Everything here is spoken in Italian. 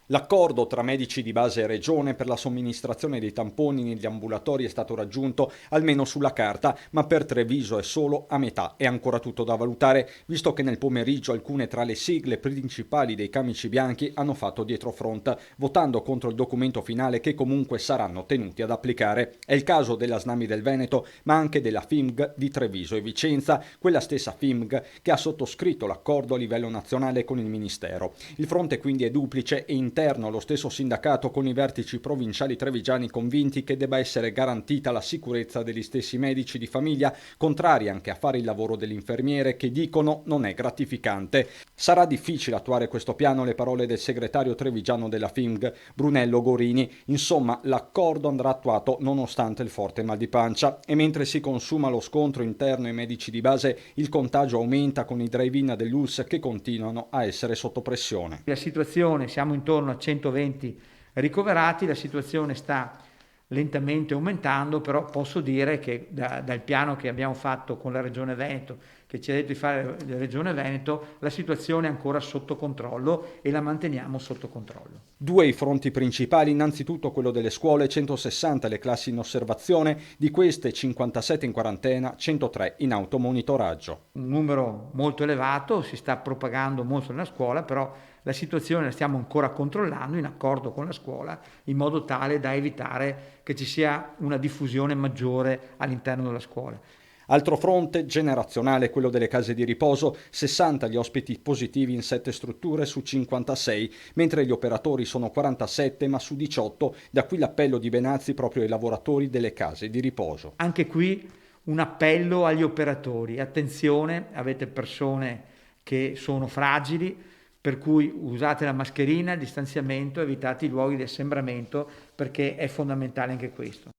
L'accordo tra medici di base e regione per la somministrazione dei tamponi negli ambulatori è stato raggiunto almeno sulla carta, ma per Treviso è solo a metà. È ancora tutto da valutare, visto che nel pomeriggio alcune tra le sigle principali dei camici bianchi hanno fatto dietrofront, votando contro il documento finale che comunque saranno tenuti ad applicare. È il caso della SNAMI del Veneto, ma anche della FIMG di Treviso e Vicenza, quella stessa FIMG che ha sottoscritto l'accordo a livello nazionale con il Ministero. Il fronte quindi è duplice e interno allo stesso sindacato con i vertici provinciali trevigiani convinti che debba essere garantita la sicurezza degli stessi medici di famiglia, contrari anche a fare il lavoro dell'infermiere che dicono non è gratificante. Sarà difficile attuare questo piano, le parole del segretario trevigiano della FIMG, Brunello Gorini. Insomma, l'accordo andrà attuato nonostante il forte mal di pancia e mentre si consuma lo scontro interno ai medici di base, il contagio aumenta con i drive-in dell'ULSS che continuano a essere sotto pressione. La situazione, siamo intorno a 120 ricoverati, la situazione sta lentamente aumentando, però posso dire che dal piano che abbiamo fatto con la Regione Veneto, che ci ha detto di fare la Regione Veneto, la situazione è ancora sotto controllo e la manteniamo sotto controllo. Due i fronti principali, innanzitutto quello delle scuole, 160 le classi in osservazione, di queste 57 in quarantena, 103 in automonitoraggio. Un numero molto elevato, si sta propagando molto nella scuola, però la situazione la stiamo ancora controllando in accordo con la scuola, in modo tale da evitare che ci sia una diffusione maggiore all'interno della scuola. Altro fronte generazionale, quello delle case di riposo, 60 gli ospiti positivi in 7 strutture su 56, mentre gli operatori sono 47 ma su 18, da qui l'appello di Benazzi proprio ai lavoratori delle case di riposo. Anche qui un appello agli operatori, attenzione, avete persone che sono fragili, per cui usate la mascherina, il distanziamento, evitate i luoghi di assembramento perché è fondamentale anche questo.